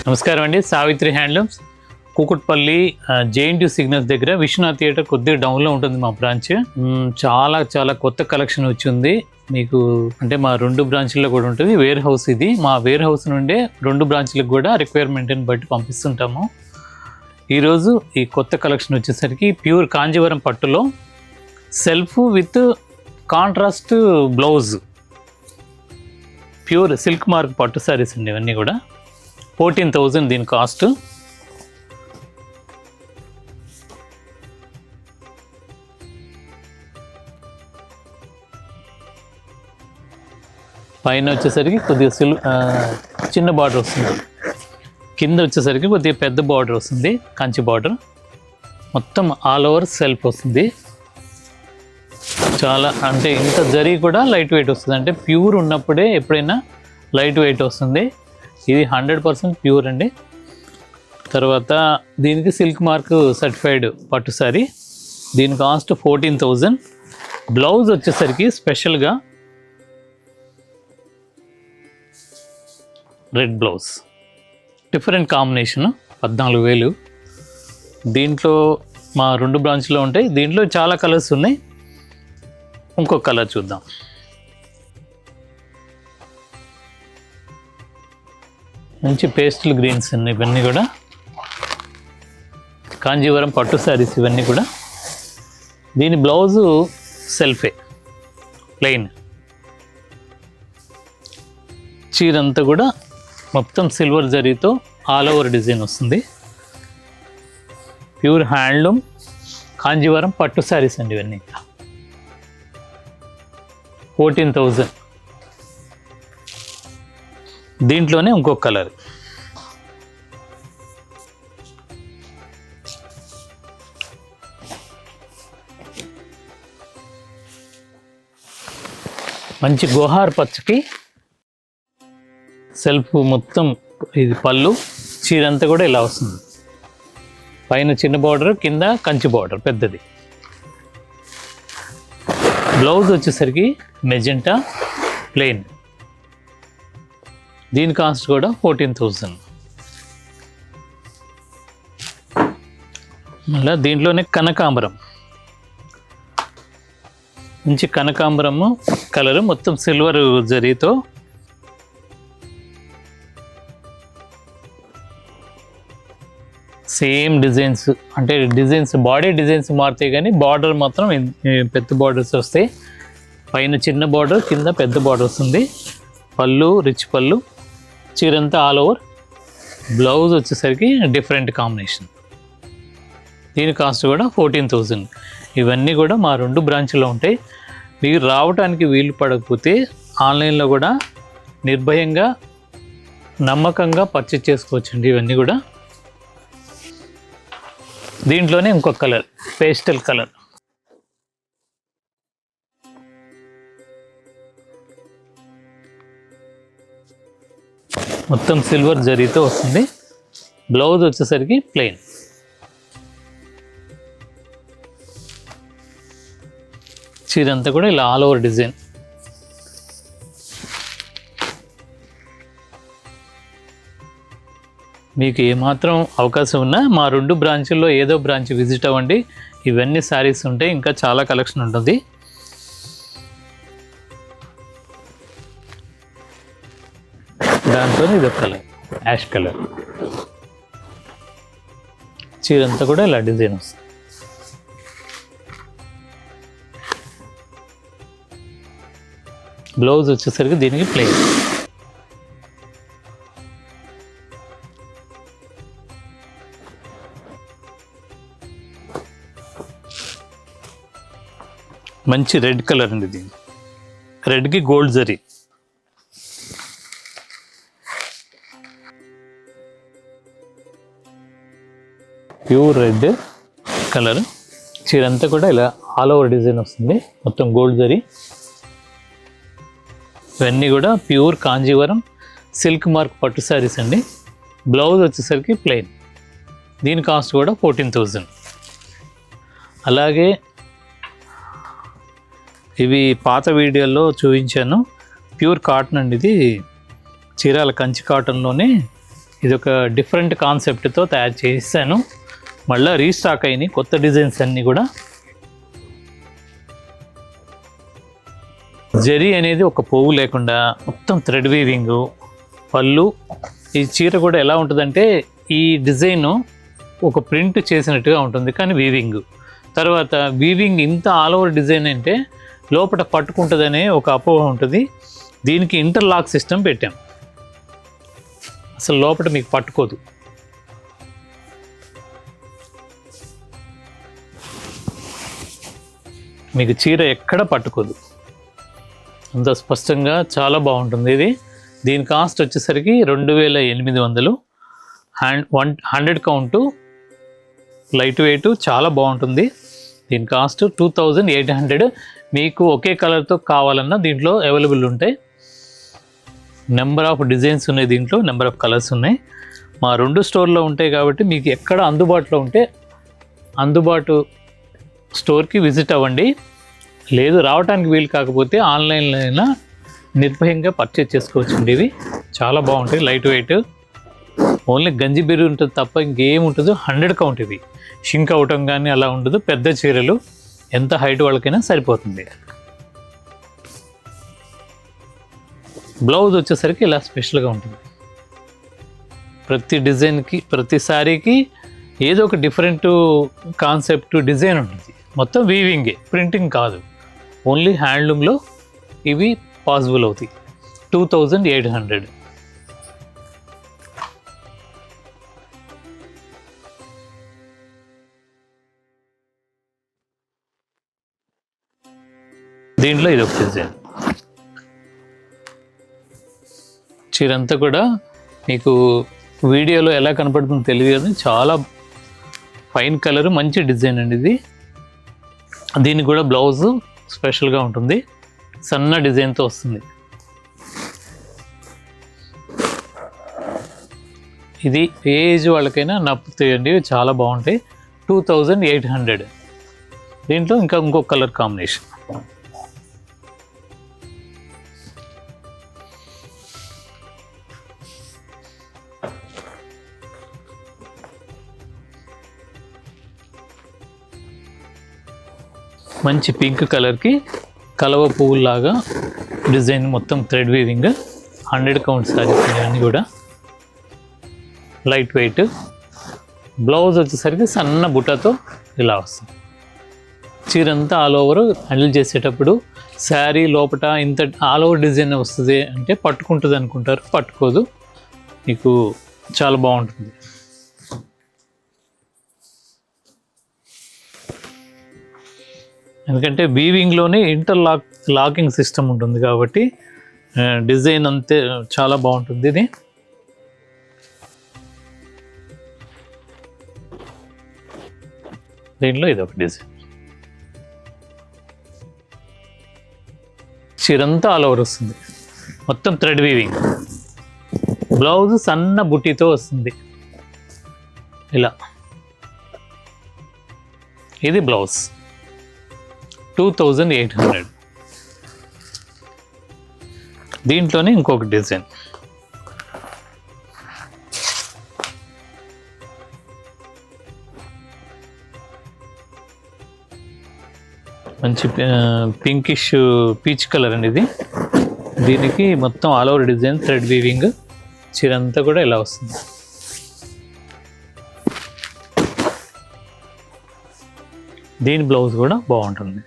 నమస్కారం అండి. Savitri handlooms Kukatpally JNTU signals దగ్గర విశ్వనాథ్ థియేటర్ కొద్దిగా డౌన్లో ఉంటుంది మా బ్రాంచ్. చాలా కొత్త కలెక్షన్ వచ్చింది మీకు. అంటే మా 2 బ్రాంచ్ల్లో కూడా ఉంటుంది. వేర్ హౌస్ ఇది. మా వేర్ హౌస్ నుండే 2 బ్రాంచ్లకు కూడా రిక్వైర్మెంట్ని బట్టి పంపిస్తుంటాము. ఈరోజు ఈ కొత్త కలెక్షన్ వచ్చేసరికి ప్యూర్ కాంజీవరం పట్టులో self with contrast blouse, pure silk mark పట్టు శారీస్ అండి. ఇవన్నీ కూడా 14,000 దీని కాస్ట్. పైన వచ్చేసరికి కొద్దిగా చిన్న బార్డర్ వస్తుంది, కింద వచ్చేసరికి కొద్దిగా పెద్ద బార్డర్ వస్తుంది, కంచి బార్డర్. మొత్తం ఆల్ ఓవర్ సెల్ఫ్ వస్తుంది. చాలా అంటే ఇంత జరీ కూడా లైట్ వెయిట్ వస్తుంది. అంటే ప్యూర్ ఉన్నప్పుడే ఎప్పుడైనా లైట్ వెయిట్ వస్తుంది. ఇది 100% ప్యూర్ అండి. తర్వాత దీనికి సిల్క్ మార్క్ సర్టిఫైడ్ పట్టు సారీ. దీని కాస్ట్ 14,000. బ్లౌజ్ వచ్చేసరికి స్పెషల్గా రెడ్ బ్లౌజ్, డిఫరెంట్ కాంబినేషన్, 14,000. దీంట్లో మా 2 బ్రాంచ్లో ఉంటాయి. దీంట్లో చాలా కలర్స్ ఉన్నాయి. ఇంకొక కలర్ చూద్దాం. మంచి పేస్టల్ గ్రీన్స్ ఉన్నాయి. ఇవన్నీ కూడా కాంజీవరం పట్టు శారీస్. ఇవన్నీ కూడా దీని బ్లౌజు సెల్ఫే, ప్లెయిన్. చీరంతా కూడా మొత్తం సిల్వర్ జరీతో ఆల్ ఓవర్ డిజైన్ వస్తుంది. ప్యూర్ హ్యాండ్లూమ్ కాంజీవరం పట్టు శారీస్ అండి ఇవన్నీ. 14,000. దీంట్లోనే ఇంకొక కలర్, మంచి గోహార్ పచ్చకి సెల్ఫ్ మొత్తం. ఇది పళ్ళు. చీరంతా కూడా ఇలా వస్తుంది. పైన చిన్న బార్డర్, కింద కంచి బార్డర్ పెద్దది. బ్లౌజ్ వచ్చేసరికి మెజెంటా ప్లెయిన్. దీని కాస్ట్ కూడా 14,000. మళ్ళీ దీంట్లోనే కనకాంబరం, మంచి కనకాంబరము కలరు, మొత్తం సిల్వర్ జరీతో. సేమ్ డిజైన్స్, అంటే డిజైన్స్ బాడీ డిజైన్స్ మారుతాయి కానీ బార్డర్ మాత్రం పెద్ద బార్డర్స్ వస్తాయి. పైన చిన్న బార్డర్, కింద పెద్ద బార్డర్ వస్తుంది. పళ్ళు రిచ్ పళ్ళు, చీరంతా ఆల్ ఓవర్. బ్లౌజ్ వచ్చేసరికి డిఫరెంట్ కాంబినేషన్. దీని కాస్ట్ కూడా 14,000. ఇవన్నీ కూడా మా 2 బ్రాంచ్లో ఉంటాయి. మీరు రావడానికి వీలు పడకపోతే ఆన్లైన్లో కూడా నిర్భయంగా నమ్మకంగా పర్చేజ్ చేసుకోవచ్చండి ఇవన్నీ కూడా. దీంట్లోనే ఇంకొక కలర్, పేస్టల్ కలర్. మొత్తం సిల్వర్ జరీతో వస్తుంది. బ్లౌజ్ వచ్చేసరికి ప్లెయిన్. చీరంతా కూడా ఇలా ఆల్ ఓవర్ డిజైన్. మీకు ఏమాత్రం అవకాశం ఉన్నా మా 2 బ్రాంచుల్లో ఏదో బ్రాంచ్ విజిట్ అవ్వండి. ఇవన్నీ శారీస్ ఉంటాయి, ఇంకా చాలా కలెక్షన్ ఉంటుంది. దాంతో ఇది ఒక కలర్, యాష్ కలర్. చీరంతా కూడా ఇలా డిజైన్ వస్తుంది. బ్లౌజ్ వచ్చేసరికి దీనికి ప్లెయిన్. మంచి రెడ్ కలర్ అండి. దీని రెడ్కి gold zari. Pure red colour. చీరంతా కూడా ఇలా ఆల్ ఓవర్ డిజైన్ వస్తుంది, మొత్తం గోల్డ్ జరీ. ఇవన్నీ కూడా ప్యూర్ కాంజీవరం సిల్క్ మార్క్ పట్టు శారీస్ అండి. బ్లౌజ్ వచ్చేసరికి ప్లెయిన్. దీని కాస్ట్ కూడా 14,000. అలాగే ఇవి పాత వీడియోలో చూపించాను. ప్యూర్ కాటన్ అండి ఇది. చీరాల కంచి కాటన్లోనే ఇది ఒక డిఫరెంట్ కాన్సెప్ట్తో తయారు చేశాను. మళ్ళీ రీస్టాక్ అయినాయి కొత్త డిజైన్స్ అన్నీ కూడా. జరీ అనేది ఒక పువ్వు లేకుండా మొత్తం థ్రెడ్ వీవింగ్. పళ్ళు, ఈ చీర కూడా ఎలా ఉంటుందంటే ఈ డిజైన్ ఒక ప్రింట్ చేసినట్టుగా ఉంటుంది కానీ వీవింగ్. తర్వాత వీవింగ్ ఇంత ఆల్ ఓవర్ డిజైన్ అంటే లోపల పట్టుకుంటుందనే ఒక అపోహ ఉంటుంది. దీనికి ఇంటర్లాక్ సిస్టమ్ పెట్టాం, అసలు లోపల మీకు పట్టుకోదు. మీకు చీర ఎక్కడ పట్టుకోదు, అంత స్పష్టంగా చాలా బాగుంటుంది ఇది. దీని కాస్ట్ వచ్చేసరికి 2800. 100 కౌంటు, లైట్ వెయిట్, చాలా బాగుంటుంది. దీని కాస్ట్ 2800. మీకు ఒకే కలర్తో కావాలన్నా దీంట్లో అవైలబుల్ ఉంటాయి. నెంబర్ ఆఫ్ డిజైన్స్ ఉన్నాయి దీంట్లో, నెంబర్ ఆఫ్ కలర్స్ ఉన్నాయి. మా 2 స్టోర్లో ఉంటాయి కాబట్టి మీకు ఎక్కడ అందుబాటులో ఉంటే అందుబాటు స్టోర్కి విజిట్ అవ్వండి. లేదు రావడానికి వీలు కాకపోతే ఆన్లైన్లో అయినా నిర్భయంగా పర్చేజ్ చేసుకోవచ్చండి. ఇవి చాలా బాగుంటాయి, లైట్ వెయిట్. ఓన్లీ గంజి బెర్రీ ఉంటుంది తప్ప ఇంకేం ఉంటుందో. 100 కౌంట్. ఇవి షింక్ అవటం కానీ అలా ఉండదు. పెద్ద చీరలు ఎంత హైట్ వాళ్ళకైనా సరిపోతుంది. బ్లౌజ్ వచ్చేసరికి ఇలా స్పెషల్గా ఉంటుంది. ప్రతి డిజైన్కి, ప్రతి శారీకి ఏదో ఒక డిఫరెంట్ కాన్సెప్ట్ డిజైన్ ఉంటుంది. మొత్తం వీవింగే, ప్రింటింగ్ కాదు. ఓన్లీ హ్యాండ్లూమ్లో ఇవి పాసిబుల్ అవుతాయి. 2800. దీంట్లో ఇది ఒక డిజైన్. చీరంతా కూడా మీకు వీడియోలో ఎలా కనపడుతుందో తెలియదు కానీ చాలా ఫైన్ కలర్, మంచి డిజైన్ అండి ఇది. దీనికి కూడా బ్లౌజ్ స్పెషల్గా ఉంటుంది, సన్న డిజైన్తో వస్తుంది. ఇది ఏజ్ వాళ్ళకైనా నప్పుతాయండి, చాలా బాగుంటాయి. 2800. దీంట్లో ఇంకొక కలర్ కాంబినేషన్. మంచి పింక్ కలర్కి కలవ పువ్వులాగా డిజైన్, మొత్తం థ్రెడ్ వీవింగ్. 100 కౌంట్ సారీస్ అన్నీ కూడా లైట్ వెయిట్. బ్లౌజ్ వచ్చేసరికి సన్న బుట్టతో ఇలా వస్తుంది. చీరంతా ఆల్ ఓవర్ హ్యాండిల్ చేసేటప్పుడు శారీ లోపల ఇంత ఆల్ ఓవర్ డిజైన్ వస్తుంది అంటే పట్టుకుంటుంది అనుకుంటారు, పట్టుకోదు. మీకు చాలా బాగుంటుంది. ఎందుకంటే వీవింగ్లోనే లాకింగ్ సిస్టమ్ ఉంటుంది కాబట్టి డిజైన్ అంతే చాలా బాగుంటుంది. ఇది దీంట్లో ఇది ఒక డిజైన్. చీరంతా ఆల్ ఓవర్ వస్తుంది, మొత్తం థ్రెడ్ వీవింగ్. బ్లౌజ్ సన్న బుట్టితో వస్తుంది ఇలా. ఇది బ్లౌజ్ 2800. దీంట్లోనే ఇంకొక డిజైన్. మంచి పింకిష్ పీచ్ కలర్ అండి ఇది. దీనికి మొత్తం all over design, thread weaving. చీరంతా కూడా ఇలా వస్తుంది. దీని బ్లౌజ్ కూడా బాగుంటుంది,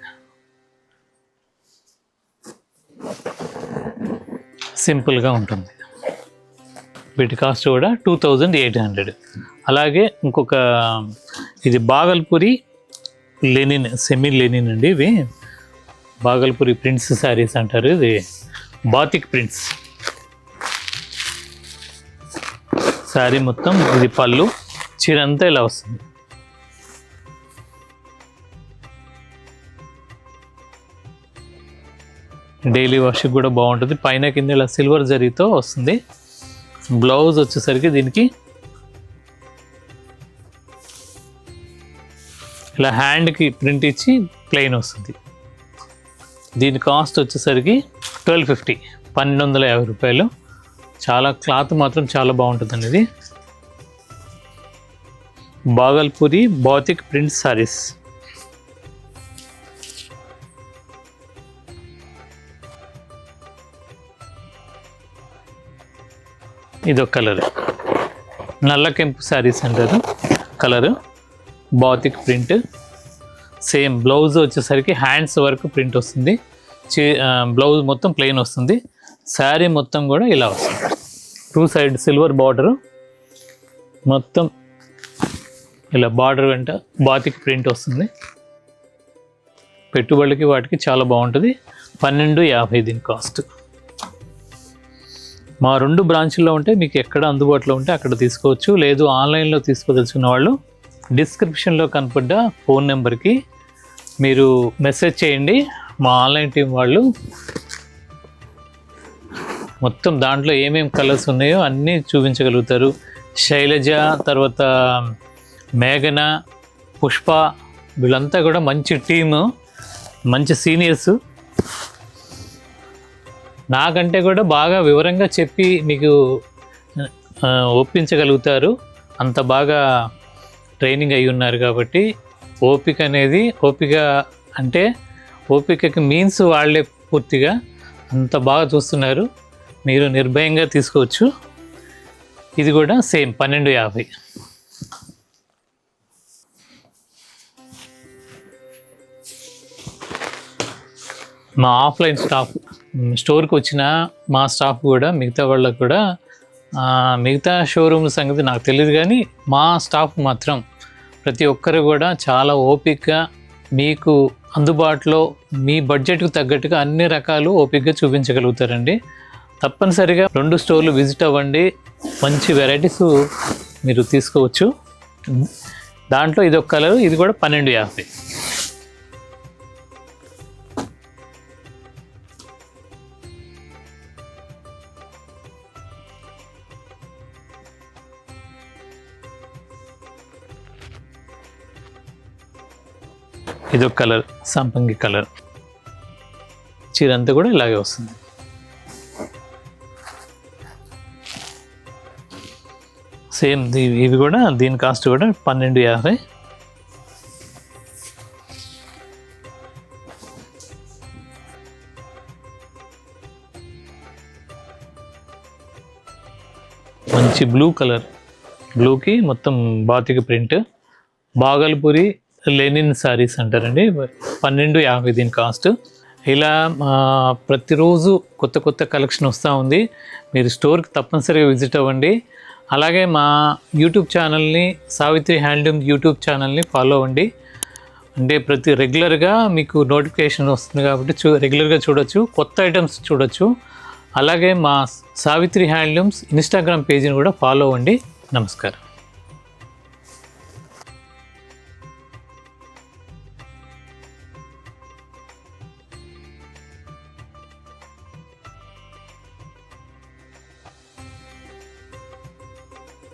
సింపుల్గా ఉంటుంది. వీటి కాస్ట్ కూడా 2800. అలాగే ఇంకొక ఇది బాగల్పూరి లెనిన్, సెమీ లెనిన్ అండి. ఇవి బాగల్పూరి ప్రింట్స్ శారీస్ అంటారు. ఇది బాతిక్ ప్రింట్స్ శారీ మొత్తం. ఇది పళ్ళు, చీరంతా ఇలా వస్తుంది. డైలీ వాష్కి కూడా బాగుంటుంది. పైన కింద ఇలా సిల్వర్ జరీతో వస్తుంది. బ్లౌజ్ వచ్చేసరికి దీనికి ఇలా హ్యాండ్కి ప్రింట్ ఇచ్చి ప్లెయిన్ వస్తుంది. దీని కాస్ట్ వచ్చేసరికి 1250, 1250 రూపాయలు. చాలా క్లాత్ మాత్రం చాలా బాగుంటుందండి. ఇది బాగల్పూరి బాతిక్ ప్రింట్ సారీస్. ఇదొక కలర్, నల్ల కెంపు శారీస్ అంటారు colour. Batik print, same blouse వచ్చేసరికి హ్యాండ్స్ వరకు ప్రింట్ వస్తుంది. బ్లౌజ్ మొత్తం ప్లెయిన్ వస్తుంది. శారీ మొత్తం కూడా ఇలా వస్తుంది. 2 సైడ్ సిల్వర్ బార్డరు, మొత్తం ఇలా బార్డర్ వెంట బాతిక్ ప్రింట్ వస్తుంది. పెట్టుబడికి వాటికి చాలా బాగుంటుంది. 12.50 దీని కాస్ట్. మా 2 బ్రాంచ్ల్లో ఉంటే మీకు ఎక్కడ అందుబాటులో ఉంటే అక్కడ తీసుకోవచ్చు. లేదు ఆన్లైన్లో తీసుకోదలుచుకున్న వాళ్ళు డిస్క్రిప్షన్లో కనపడ్డ ఫోన్ నెంబర్కి మీరు మెసేజ్ చేయండి. మా ఆన్లైన్ టీం వాళ్ళు మొత్తం దాంట్లో ఏమేమి కలర్స్ ఉన్నాయో అన్నీ చూపించగలుగుతారు. శైలజ, తర్వాత మేఘన, పుష్ప, వీళ్ళంతా కూడా మంచి టీము, మంచి సీనియర్స్. నాకంటే కూడా బాగా వివరంగా చెప్పి మీకు ఒప్పించగలుగుతారు. అంత బాగా ట్రైనింగ్ అయి ఉన్నారు కాబట్టి ఓపిక అంటే ఓపికకి మీన్స్ వాళ్ళే పూర్తిగా అంత బాగా చూస్తున్నారు. మీరు నిర్భయంగా తీసుకోవచ్చు. ఇది కూడా సేమ్ 12.50. మా ఆఫ్లైన్ స్టాఫ్ స్టోర్కి వచ్చిన మా స్టాఫ్ కూడా మిగతా వాళ్ళకు కూడా మిగతా షోరూమ్ సంగతి నాకు తెలియదు, కానీ మా స్టాఫ్ మాత్రం ప్రతి ఒక్కరు కూడా చాలా ఓపికగా మీకు అందుబాటులో మీ బడ్జెట్కు తగ్గట్టుగా అన్ని రకాలు ఓపికగా చూపించగలుగుతారండి. తప్పనిసరిగా 2 స్టోర్లు విజిట్ అవ్వండి. మంచి వెరైటీస్ మీరు తీసుకోవచ్చు. దాంట్లో ఇది ఒక కలర్, ఇది కూడా 12.50. ఇదొక కలర్, సంపంగి కలర్. చీర అంతా కూడా ఇలాగే వస్తుంది. సేమ్ ఇవి కూడా దీని కాస్ట్ కూడా 12.50. మంచి బ్లూ కలర్, బ్లూకి మొత్తం బాతిక ప్రింట్, బాగల్పూరి లెనిన్ శారీస్ అంటారండి. 12.50 దీని కాస్ట్. ఇలా ప్రతిరోజు కొత్త కొత్త కలెక్షన్ వస్తూ ఉంది. మీరు స్టోర్కి తప్పనిసరిగా విజిట్ అవ్వండి. అలాగే మా యూట్యూబ్ ఛానల్ని, సావిత్రి హ్యాండ్లూమ్ యూట్యూబ్ ఛానల్ని ఫాలో అవ్వండి. అంటే రెగ్యులర్గా మీకు నోటిఫికేషన్ వస్తుంది కాబట్టి రెగ్యులర్గా చూడొచ్చు, కొత్త ఐటమ్స్ చూడొచ్చు. అలాగే మా సావిత్రి హ్యాండ్లూమ్స్ ఇన్స్టాగ్రామ్ పేజీని కూడా ఫాలో అవ్వండి. నమస్కారం.